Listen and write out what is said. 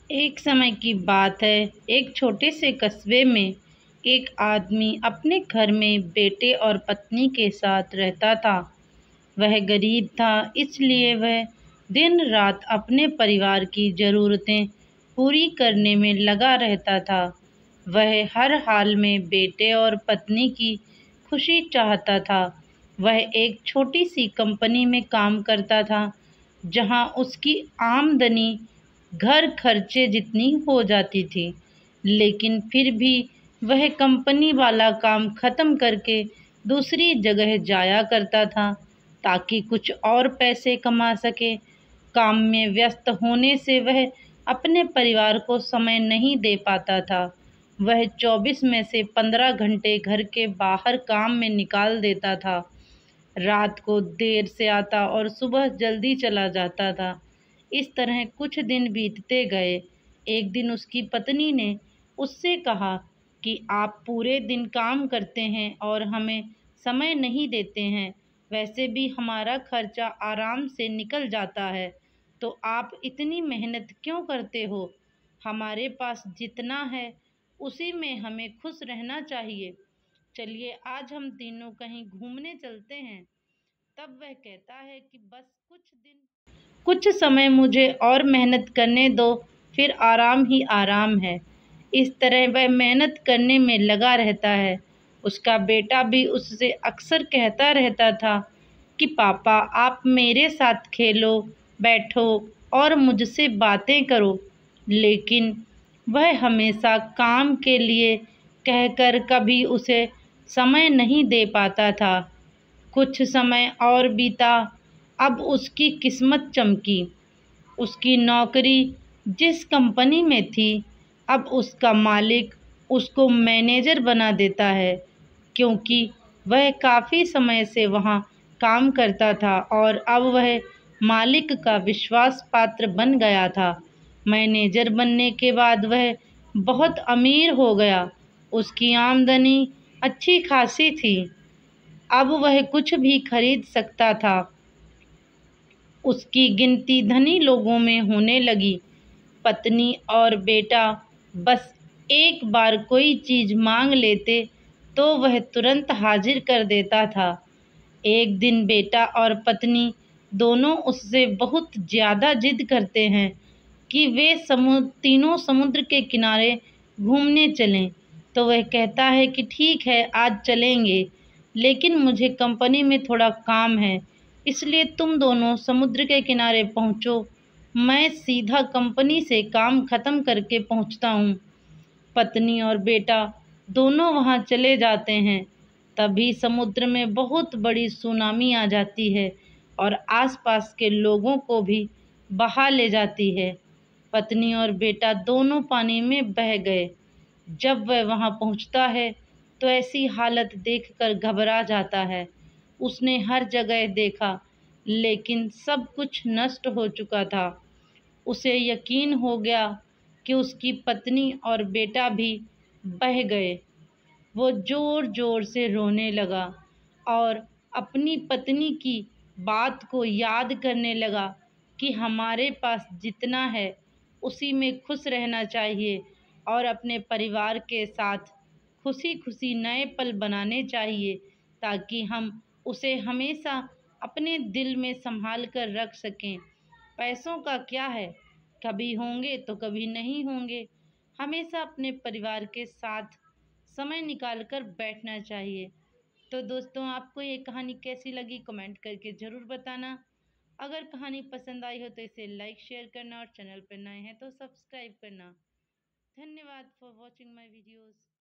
एक समय की बात है। एक छोटे से कस्बे में एक आदमी अपने घर में बेटे और पत्नी के साथ रहता था। वह गरीब था, इसलिए वह दिन रात अपने परिवार की ज़रूरतें पूरी करने में लगा रहता था। वह हर हाल में बेटे और पत्नी की खुशी चाहता था। वह एक छोटी सी कंपनी में काम करता था, जहां उसकी आमदनी घर खर्चे जितनी हो जाती थी। लेकिन फिर भी वह कंपनी वाला काम ख़त्म करके दूसरी जगह जाया करता था, ताकि कुछ और पैसे कमा सके। काम में व्यस्त होने से वह अपने परिवार को समय नहीं दे पाता था। वह 24 में से 15 घंटे घर के बाहर काम में निकाल देता था। रात को देर से आता और सुबह जल्दी चला जाता था। इस तरह कुछ दिन बीतते गए। एक दिन उसकी पत्नी ने उससे कहा कि आप पूरे दिन काम करते हैं और हमें समय नहीं देते हैं। वैसे भी हमारा खर्चा आराम से निकल जाता है, तो आप इतनी मेहनत क्यों करते हो? हमारे पास जितना है उसी में हमें खुश रहना चाहिए। चलिए आज हम तीनों कहीं घूमने चलते हैं। तब वह कहता है कि बस कुछ समय मुझे और मेहनत करने दो, फिर आराम ही आराम है। इस तरह वह मेहनत करने में लगा रहता है। उसका बेटा भी उससे अक्सर कहता रहता था कि पापा आप मेरे साथ खेलो, बैठो और मुझसे बातें करो। लेकिन वह हमेशा काम के लिए कहकर कभी उसे समय नहीं दे पाता था। कुछ समय और बीता। अब उसकी किस्मत चमकी। उसकी नौकरी जिस कंपनी में थी, अब उसका मालिक उसको मैनेजर बना देता है, क्योंकि वह काफ़ी समय से वहाँ काम करता था और अब वह मालिक का विश्वास पात्र बन गया था। मैनेजर बनने के बाद वह बहुत अमीर हो गया। उसकी आमदनी अच्छी खासी थी। अब वह कुछ भी खरीद सकता था। उसकी गिनती धनी लोगों में होने लगी। पत्नी और बेटा बस एक बार कोई चीज़ मांग लेते तो वह तुरंत हाजिर कर देता था। एक दिन बेटा और पत्नी दोनों उससे बहुत ज़्यादा जिद करते हैं कि वे तीनों समुद्र के किनारे घूमने चलें। तो वह कहता है कि ठीक है, आज चलेंगे, लेकिन मुझे कंपनी में थोड़ा काम है, इसलिए तुम दोनों समुद्र के किनारे पहुँचो। मैं सीधा कंपनी से काम ख़त्म करके पहुँचता हूँ। पत्नी और बेटा दोनों वहाँ चले जाते हैं। तभी समुद्र में बहुत बड़ी सुनामी आ जाती है और आसपास के लोगों को भी बहा ले जाती है। पत्नी और बेटा दोनों पानी में बह गए। जब वह वहाँ पहुँचता है तो ऐसी हालत देखकर घबरा जाता है। उसने हर जगह देखा, लेकिन सब कुछ नष्ट हो चुका था। उसे यकीन हो गया कि उसकी पत्नी और बेटा भी बह गए। वो ज़ोर ज़ोर से रोने लगा और अपनी पत्नी की बात को याद करने लगा कि हमारे पास जितना है उसी में खुश रहना चाहिए और अपने परिवार के साथ खुशी खुशी नए पल बनाने चाहिए, ताकि हम उसे हमेशा अपने दिल में संभाल कर रख सकें। पैसों का क्या है, कभी होंगे तो कभी नहीं होंगे। हमेशा अपने परिवार के साथ समय निकाल कर बैठना चाहिए। तो दोस्तों, आपको ये कहानी कैसी लगी कमेंट करके ज़रूर बताना। अगर कहानी पसंद आई हो तो इसे लाइक शेयर करना और चैनल पर नए हैं तो सब्सक्राइब करना। धन्यवाद फॉर वॉचिंग माय वीडियोज़।